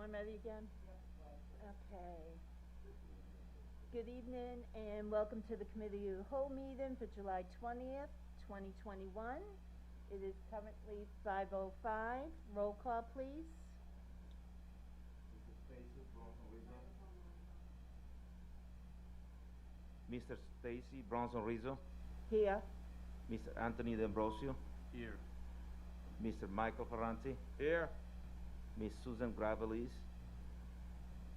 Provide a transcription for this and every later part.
everyone ready again? Okay. Good evening and welcome to the Committee of the Whole meeting for July 20th, 2021. It is currently 5:05. Roll call, please. Mr. Stacy Bronson Rizzo. Here. Mr. Anthony D'Ambrosio. Here. Mr. Michael Ferranti. Here. Miss Susan Gravelis.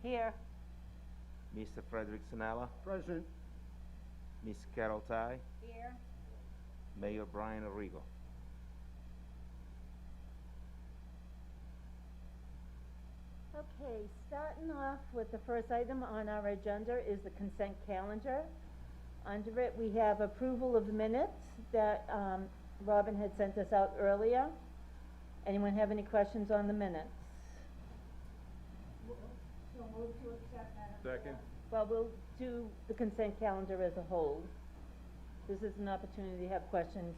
Here. Mr. Frederick Sinella. Present. Miss Carol Ty. Here. Mayor Brian Arrigo. Okay, starting off with the first item on our agenda is the consent calendar. Under it, we have approval of the minutes that Robin had sent us out earlier. Anyone have any questions on the minutes? So move to accept, Madam Second. Well, we'll do the consent calendar as a whole. This is an opportunity to have questions.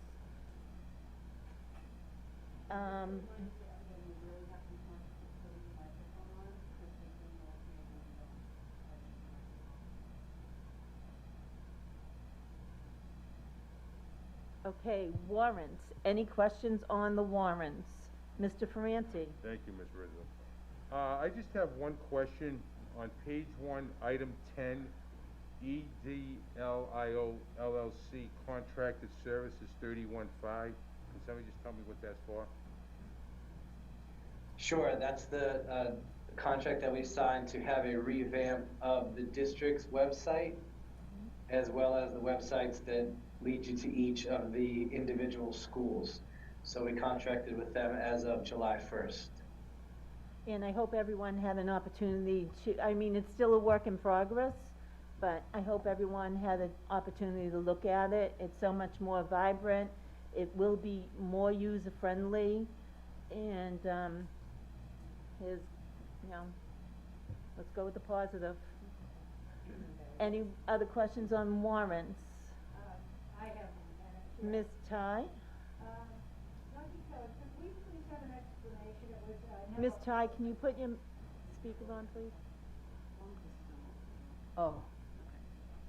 Okay, warrants. Any questions on the warrants? Mr. Ferranti? Thank you, Ms. Rizzo. I just have one question. On page 1, item 10, EDLIO LLC contracted services 31.5. Can somebody just tell me what that's for? Sure, that's the contract that we signed to have a revamp of the district's website, as well as the websites that lead you to each of the individual schools. So we contracted with them as of July 1st. And I hope everyone had an opportunity to, I mean, it's still a work in progress, but I hope everyone had an opportunity to look at it. It's so much more vibrant. It will be more user-friendly. And here's, let's go with the positive. Any other questions on warrants? I have one, Madam Chair. Ms. Ty? Dr. Keller, could we please have an explanation? It was, Ms. Ty, can you put your speakers on, please? Oh,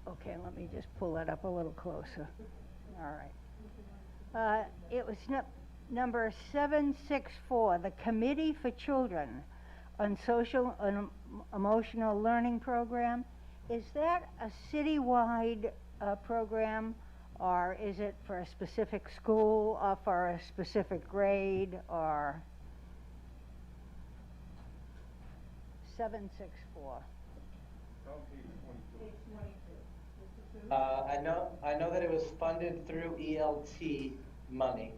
okay, let me just pull that up a little closer. All right. It was number 764, the Committee for Children on Social and Emotional Learning Program. Is that a citywide program, or is it for a specific school, or for a specific grade, or? 764. Page 22. I know that it was funded through ELT money.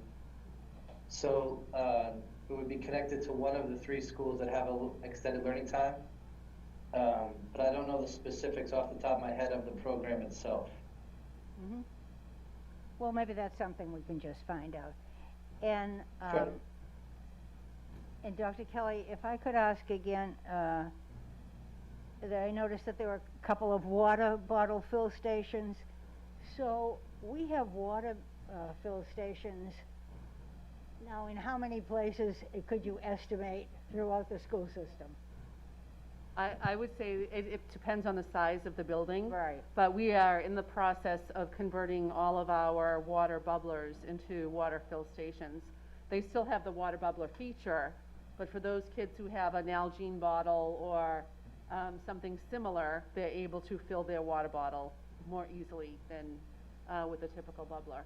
So it would be connected to one of the 3 schools that have a extended learning time. But I don't know the specifics off the top of my head of the program itself. Mm-hmm. Well, maybe that's something we can just find out. And Sure. And Dr. Kelly, if I could ask again, that I noticed that there were a couple of water bottle fill stations. So we have water fill stations. Now, in how many places could you estimate throughout the school system? I would say it depends on the size of the building. Right. But we are in the process of converting all of our water bubblers into water fill stations. They still have the water bubbler feature, but for those kids who have an Nalgene bottle or something similar, they're able to fill their water bottle more easily than with a typical bubbler.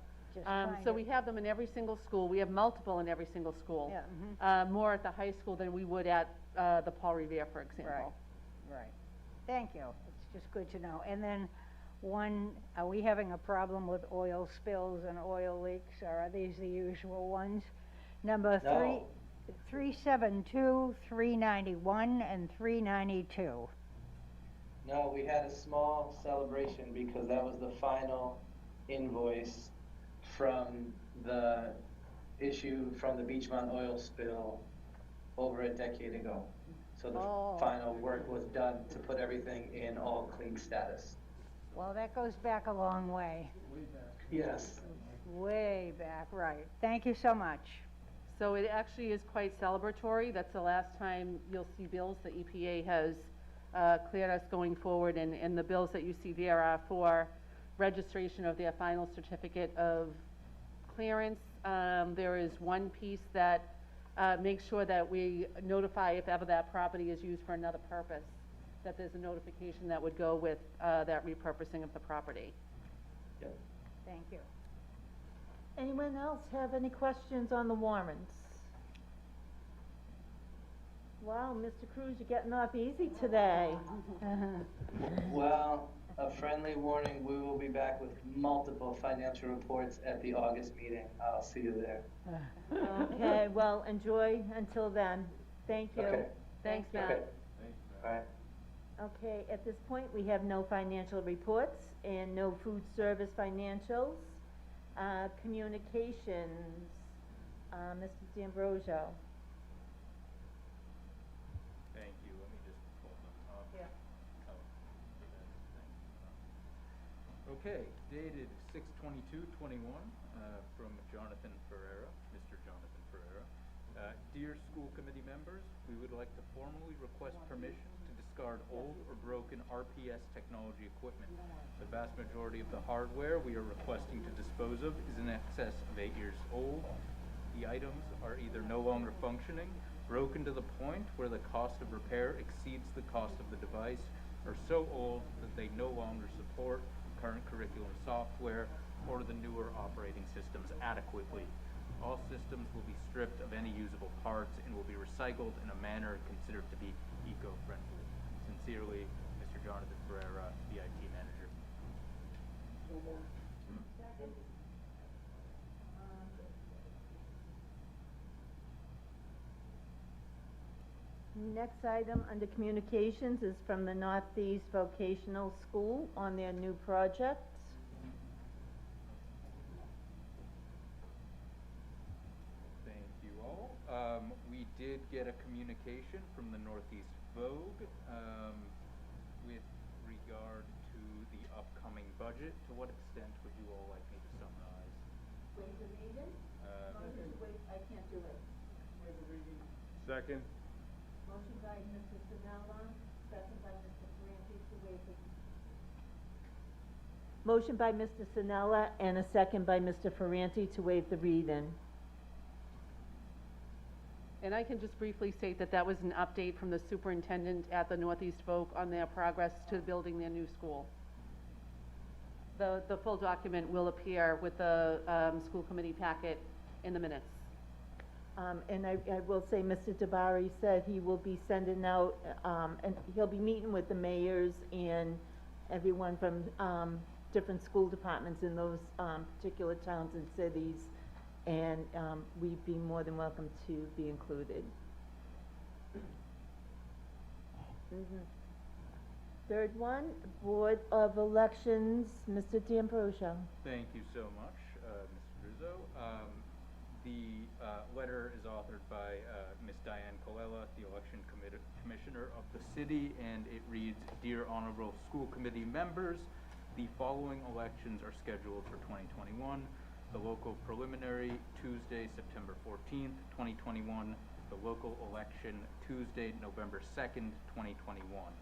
So we have them in every single school. We have multiple in every single school. Yeah, More at the high school than we would at the Paul Revere, for example. Right. Thank you. It's just good to know. And then are we having a problem with oil spills and oil leaks, or are these the usual ones? Number No. 372, 391, and 392. No, we had a small celebration because that was the final invoice from the issue from the Beachmont oil spill over a decade ago. So the final work was done to put everything in all clean status. Well, that goes back a long way. Yes. Way back, right. Thank you so much. So it actually is quite celebratory. That's the last time you'll see bills. The EPA has cleared us going forward, and the bills that you see there are for registration of their final certificate of clearance. There is one piece that makes sure that we notify if ever that property is used for another purpose, that there's a notification that would go with that repurposing of the property. Yep. Thank you. Anyone else have any questions on the warrants? Wow, Mr. Cruz, you're getting off easy today. Well, a friendly warning, we will be back with multiple financial reports at the August meeting. I'll see you there. Okay, well, enjoy until then. Thank you. Okay. Thanks, Okay. Matt. All right. Okay, at this point, we have no financial reports and no food service financials. Communications, Mr. D'Ambrosio. Thank you, let me just pull them up. Yeah. Oh, okay, dated 6/22/21, from Jonathan Ferreira, Mr. Jonathan Ferreira. Dear school committee members, we would like to formally request permission to discard old or broken RPS technology equipment. The vast majority of the hardware we are requesting to dispose of is in excess of 8 years old. The items are either no longer functioning, broken to the point where the cost of repair exceeds the cost of the device, or so old that they no longer support current curriculum software or the newer operating systems adequately. All systems will be stripped of any usable parts and will be recycled in a manner considered to be eco-friendly. Sincerely, Mr. Jonathan Ferreira, the IT manager. Next item under communications is from the Northeast Vocational School on their new project. Thank you all. We did get a communication from the Northeast Vogue with regard to the upcoming budget. To what extent would you all like me to summarize? Wait the reading? I can't do it. Second? Motion by Mr. Sinella, second by Mr. Ferranti to waive the... Motion by Mr. Sinella and a second by Mr. Ferranti to waive the read-in. And I can just briefly state that that was an update from the superintendent at the Northeast Voc on their progress to building their new school. The full document will appear with the school committee packet in the minutes. And I will say, Mr. Dabari said he will be sending out, and he'll be meeting with the mayors and everyone from different school departments in those particular towns and cities, and we'd be more than welcome to be included. Third one, Board of Elections, Mr. D'Ambrosio. Thank you so much, Mr. Rizzo. The letter is authored by Ms. Diane Colella, the election commissioner of the city, and it reads, Dear Honorable School Committee members, the following elections are scheduled for 2021. The local preliminary, Tuesday, September 14th, 2021. The local election, Tuesday, November 2nd, 2021.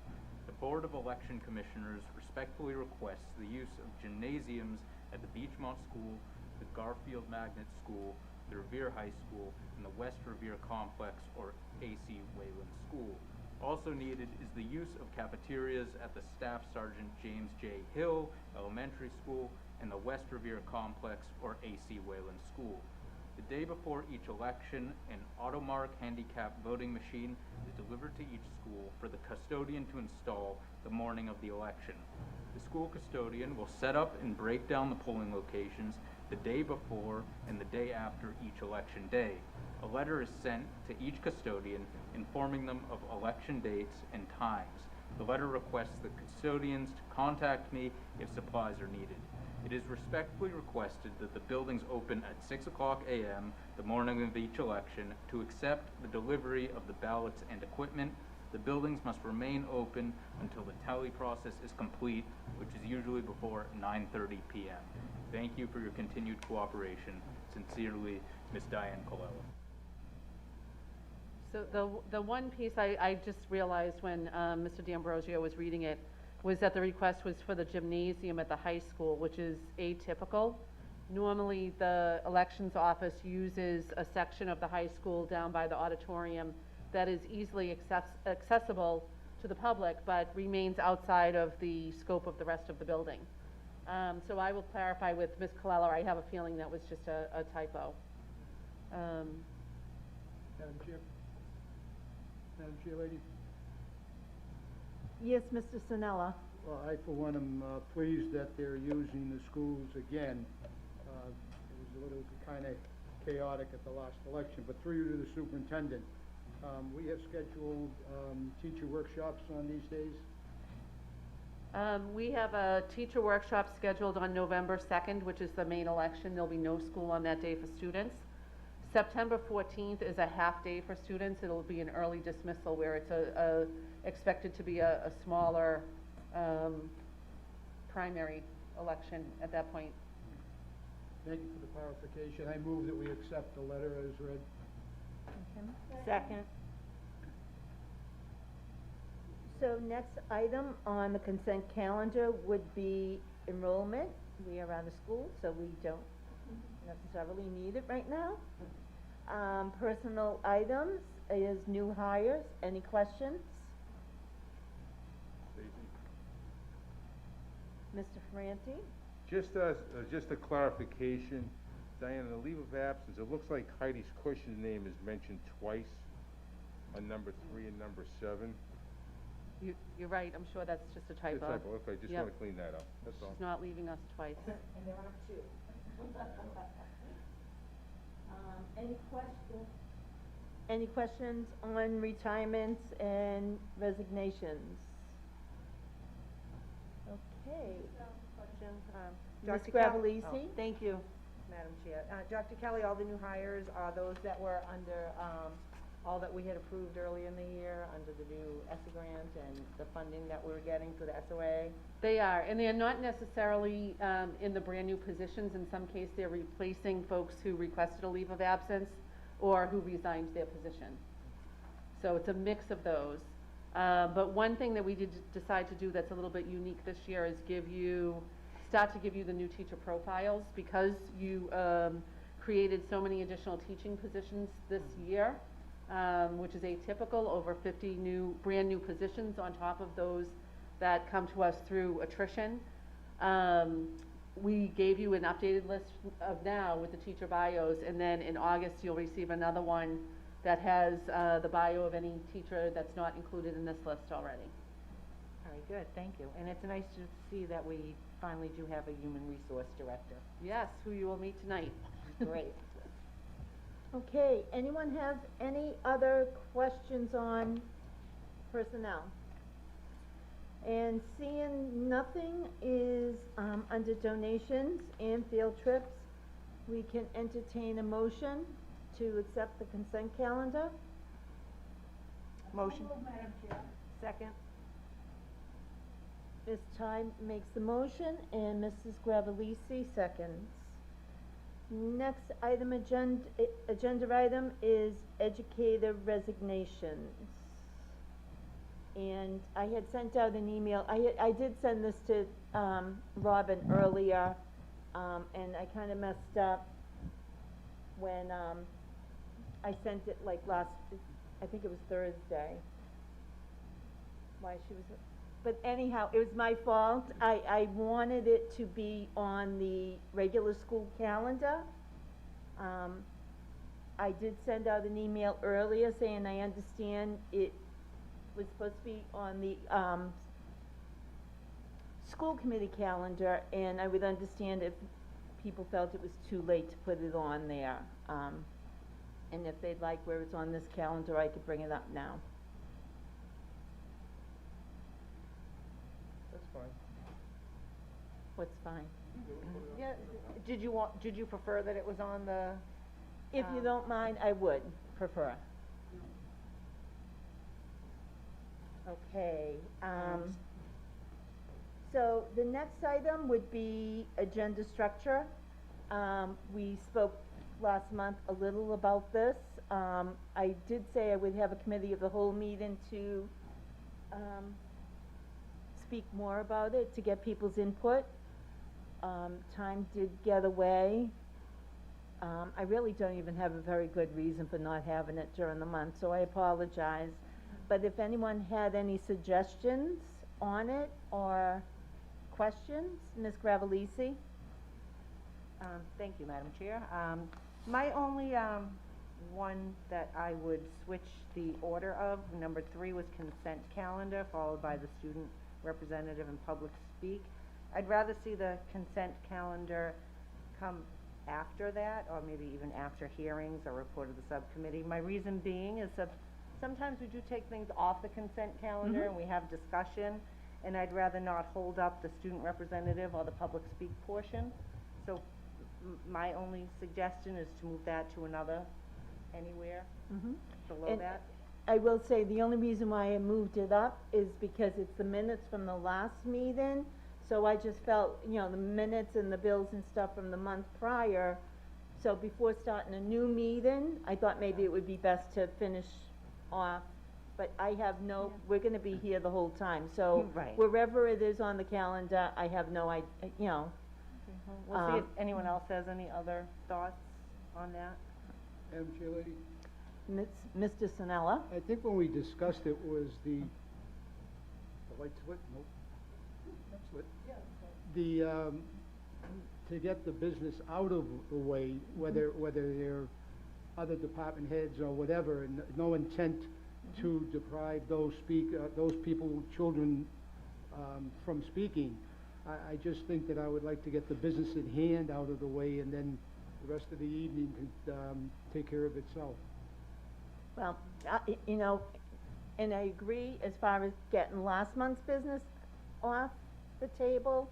The Board of Election Commissioners respectfully requests the use of gymnasiums at the Beachmont School, the Garfield Magnet School, the Revere High School, and the West Revere Complex, or AC Wayland School. Also needed is the use of cafeterias at the Staff Sergeant James J. Hill Elementary School and the West Revere Complex, or AC Wayland School. The day before each election, an Automark handicap voting machine is delivered to each school for the custodian to install the morning of the election. The school custodian will set up and break down the polling locations the day before and the day after each election day. A letter is sent to each custodian informing them of election dates and times. The letter requests the custodians to contact me if supplies are needed. It is respectfully requested that the buildings open at 6 o'clock a.m. the morning of each election to accept the delivery of the ballots and equipment. The buildings must remain open until the tally process is complete, which is usually before 9:30 p.m. Thank you for your continued cooperation. Sincerely, Ms. Diane Colella. So the one piece I just realized when Mr. D'Ambrosio was reading it was that the request was for the gymnasium at the high school, which is atypical. Normally, the elections office uses a section of the high school down by the auditorium that is easily accessible to the public, but remains outside of the scope of the rest of the building. So I will clarify with Ms. Colella. I have a feeling that was just a typo. Madam Chair? Madam Chair, lady? Yes, Mr. Sinella? Well, I, for one, am pleased that they're using the schools again. It was a little kind of chaotic at the last election, but through you to the superintendent, we have scheduled teacher workshops on these days? We have a teacher workshop scheduled on November 2nd, which is the main election. There'll be no school on that day for students. September 14th is a half day for students. It'll be an early dismissal where it's expected to be a smaller primary election at that point. Thank you for the clarification. I move that we accept the letter as read. Second. So next item on the consent calendar would be enrollment. We are out of school, so we don't necessarily need it right now. Personal items is new hires. Any questions? Mr. Franti? Just a clarification, Diana, the leave of absence, it looks like Heidi's Cushion's name is mentioned twice on number 3 and number 7. You're right. I'm sure that's just a It's typo. typo, okay, just Yep. wanna clean that up, that's all. She's not leaving us twice. And there are two. Any questions on retirements and resignations? Okay. Question, Ms. Dr. Cal- Gravellisi? oh, thank you, Madam Chair. Dr. Kelly, all the new hires are those that were under, all that we had approved earlier in the year, under the new ESSA grant and the funding that we were getting through the SOA? They are, and they're not necessarily in the brand-new positions. In some case, they're replacing folks who requested a leave of absence or who resigned their position. So it's a mix of those. But one thing that we did decide to do that's a little bit unique this year is start to give you the new teacher profiles, because you created so many additional teaching positions this year, which is atypical, over 50 brand new positions on top of those that come to us through attrition. We gave you an updated list of now with the teacher bios, and then in August you'll receive another one that has the bio of any teacher that's not included in this list already. All right, good, thank you. And it's nice to see that we finally do have a human resource director. Yes, who you will meet tonight. Great. Okay, anyone have any other questions on personnel? And seeing nothing is under donations and field trips, we can entertain a motion to accept the consent calendar. Motion? Second? Ms. Ty makes the motion and Mrs. Gravellisi seconds. Next item, agenda item is educator resignations. And I had sent out an email, I did send this to, Robin earlier, and I kinda messed up when, I sent it like I think it was Thursday. But anyhow, it was my fault. I wanted it to be on the regular school calendar. I did send out an email earlier saying I understand it was supposed to be on the, school committee calendar, and I would understand if people felt it was too late to put it on there. And if they'd like where it's on this calendar, I could bring it up now. That's fine. What's fine? Yeah, did you prefer that it was on the? If you don't mind, I would prefer. Okay, so the next item would be agenda structure. We spoke last month a little about this. I did say I would have a committee of the whole meeting to, speak more about it, to get people's input. Time did get away. I really don't even have a very good reason for not having it during the month, so I apologize. But if anyone had any suggestions on it or questions, Ms. Gravelisi? Thank you, Madam Chair. My only, one that I would switch the order of, number 3 was consent calendar, followed by the student representative and public speak. I'd rather see the consent calendar come after that, or maybe even after hearings or report of the subcommittee. My reason being is that sometimes we do take things off the consent calendar and we have discussion, and I'd rather not hold up the student representative or the public speak portion. So my only suggestion is to move that to anywhere below And that. I will say, the only reason why I moved it up is because it's the minutes from the last meeting. So I just felt, you know, the minutes and the bills and stuff from the month prior. So before starting a new meeting, I thought maybe it would be best to finish off. But I have no, we're gonna be here the whole time, so Right. wherever it is on the calendar, I have no idea, you know. We'll see if anyone else has any other thoughts on that. Madam Chair Lady, Mr. Sinella? I think when we discussed it was the light's lit? Nope. That's lit. To get the business out of the way, whether they're other department heads or whatever, and no intent to deprive those people, children, from speaking. I just think that I would like to get the business at hand out of the way, and then the rest of the evening could, take care of itself. Well, you know, and I agree as far as getting last month's business off the table,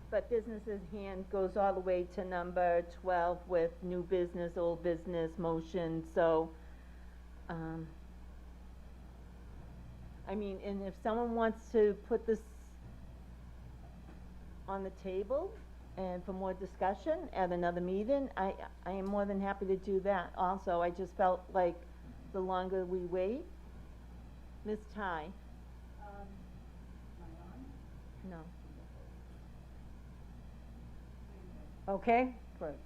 but business at hand goes all the way to number 12 with new business, old business, motion, so, I mean, and if someone wants to put this on the table and for more discussion at another meeting, I am more than happy to do that also. I just felt like the longer we wait. Ms. Ty? No. Okay, great.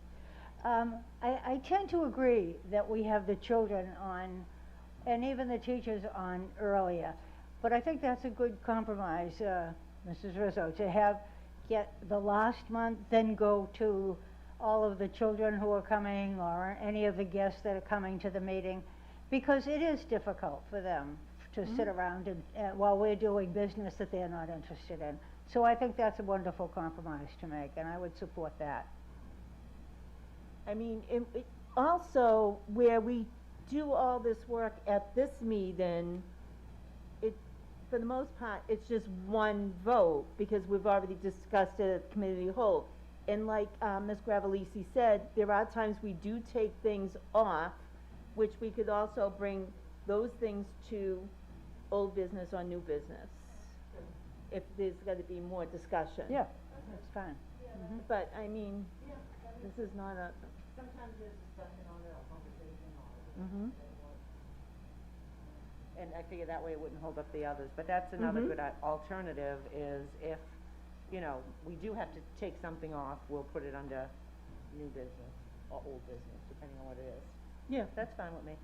I tend to agree that we have the children on, and even the teachers on earlier, but I think that's a good compromise, Mrs. Rizzo, to get the last month, then go to all of the children who are coming, or any of the guests that are coming to the meeting, because it is difficult for them to sit around and while we're doing business that they're not interested in. So I think that's a wonderful compromise to make, and I would support that. I mean, also, where we do all this work at this meeting, for the most part, it's just one vote, because we've already discussed it at committee of the whole. And like, Ms. Gravelisi said, there are times we do take things off, which we could also bring those things to old business or new business, if there's gotta be more discussion. Yeah, that's fine. But, I mean, this is not a. Sometimes there's discussion on it, or conversation on it. And I figure that way it wouldn't hold up the others, but that's another good alternative, is if, you know, we do have to take something off, we'll put it under new business, or old business, depending on what it is. Yeah. That's fine with me.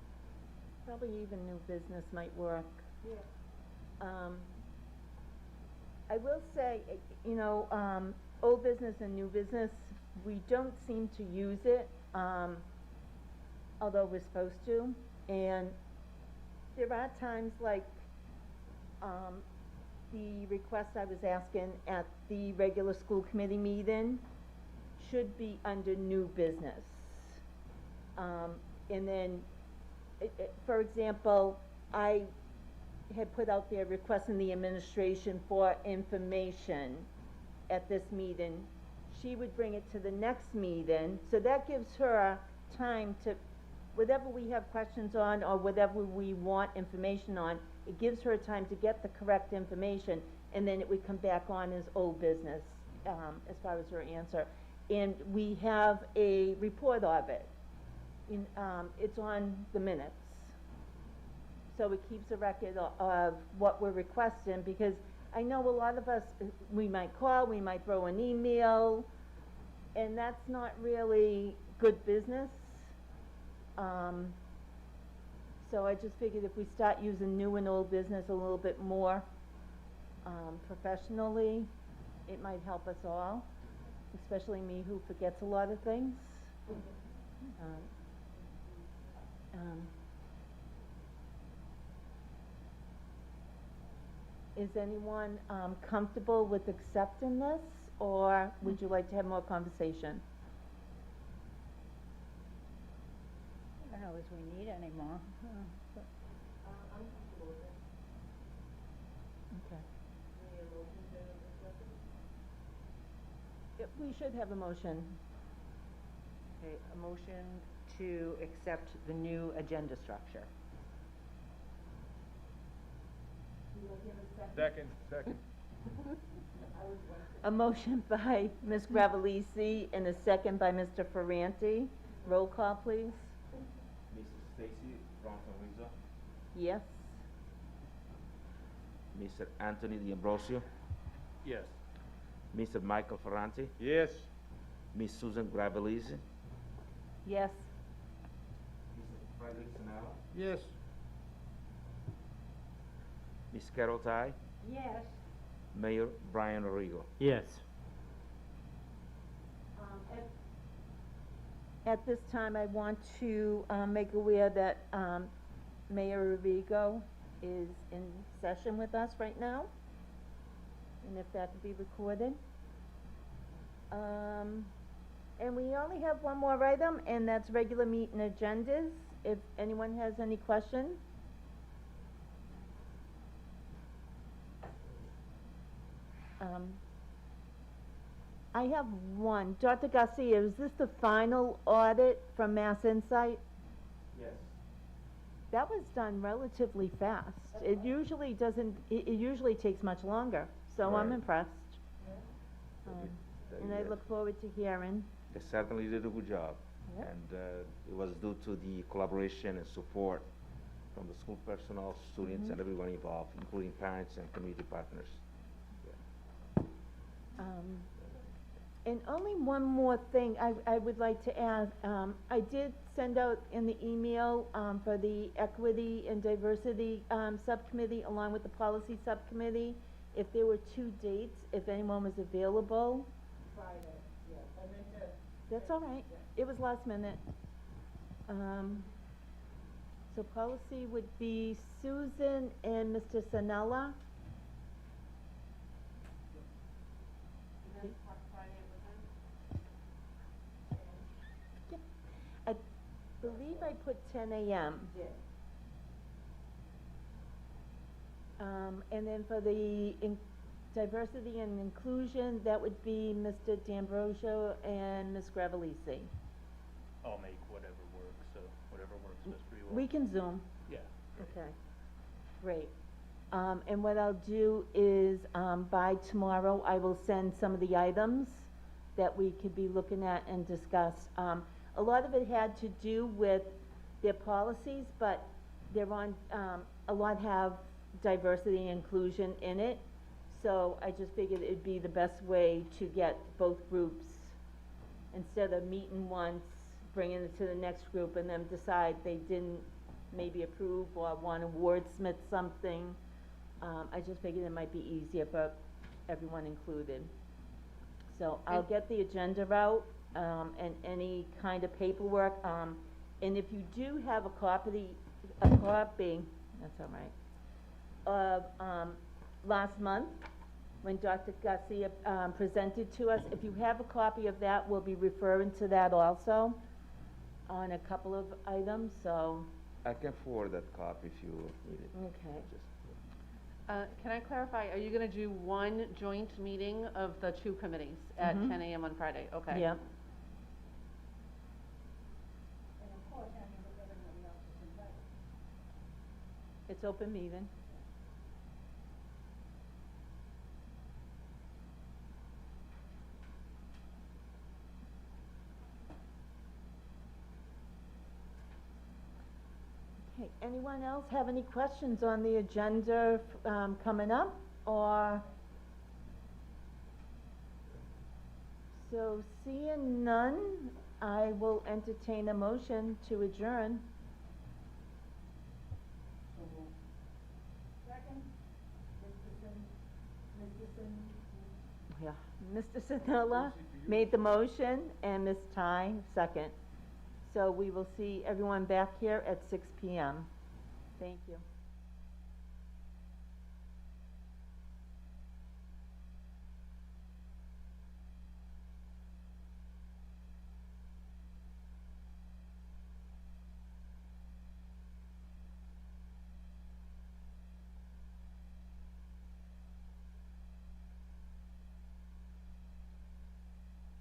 Probably even new business might work. Yeah. I will say, you know, old business and new business, we don't seem to use it, although we're supposed to. And there are times like, the request I was asking at the regular school committee meeting should be under new business. And then, for example, I had put out there requesting the administration for information at this meeting. She would bring it to the next meeting, so that gives her time to, whatever we have questions on or whatever we want information on, it gives her time to get the correct information, and then it would come back on as old business, as far as her answer. And we have a report of it. it's on the minutes. So it keeps a record of what we're requesting, because I know a lot of us, we might call, we might throw an email, and that's not really good business. So I just figured if we start using new and old business a little bit more professionally, it might help us all, especially me who forgets a lot of things. Is anyone comfortable with accepting this, or would you like to have more conversation? I don't know as we need any more. Okay. Yep, we should have a motion. Okay, a motion to accept the new agenda structure. Second. A motion by Ms. Gravellisi and a second by Mr. Ferranti. Roll call, please. Mrs. Stacy Bronson Rizzo, Yes? Mr. Anthony D'Ambrosio, Yes. Mr. Michael Ferranti, Yes. Miss Susan Gravellisi, Yes? Mr. Frederick Sinella, Yes. Miss Carol Ty, Yes. Mayor Brian Arrigo. Yes. At this time, I want to make aware that Mayor Arrigo is in session with us right now, and if that could be recorded. And we only have one more item, and that's regular meeting agendas. If anyone has any questions. I have one. Dr. Garcia, is this the final audit from Mass Insight? Yes. That was done relatively fast. It usually doesn't, it usually takes much longer, so I'm Right. impressed. And I look forward to hearing. They certainly did a good job. Yep. And it was due to the collaboration and support from the school personnel, students, and everyone involved, including parents and community partners. And only one more thing I would like to add. I did send out in the email for the Equity and Diversity Subcommittee, along with the Policy Subcommittee, if there were 2 dates, if anyone was available. Friday, yeah, I meant to. That's all right. It was last minute. So policy would be Susan and Mr. Sanella. Yep. I believe I put 10 a.m. Yeah. And then for the diversity and inclusion, that would be Mr. D'Ambrosio and Ms. Gravellisi. I'll make whatever works, so whatever works best for you all. We can Zoom. Yeah. Okay, great. And what I'll do is, by tomorrow, I will send some of the items that we could be looking at and discuss. A lot of it had to do with their policies, but they're on, a lot have diversity and inclusion in it. So I just figured it'd be the best way to get both groups, instead of meeting once, bringing it to the next group, and then decide they didn't maybe approve or want to wordsmith something. I just figured it might be easier for everyone included. So I'll get the agenda out, and any kind of paperwork, and if you do have a copy, that's all right, of, last month, when Dr. Garcia, presented to us, if you have a copy of that, we'll be referring to that also on a couple of items, so, I can forward that copy if you need it. okay. Just- Can I clarify, are you gonna do one joint meeting of the 2 committees at 10 a.m. on Friday? Okay. Yep. And of course, everybody else is invited. It's open meeting. Okay, anyone else have any questions on the agenda, coming up, or? So seeing none, I will entertain a motion to adjourn. Yeah, Mr. Sinella made the motion and Ms. Ty second. So we will see everyone back here at 6 p.m. Thank you.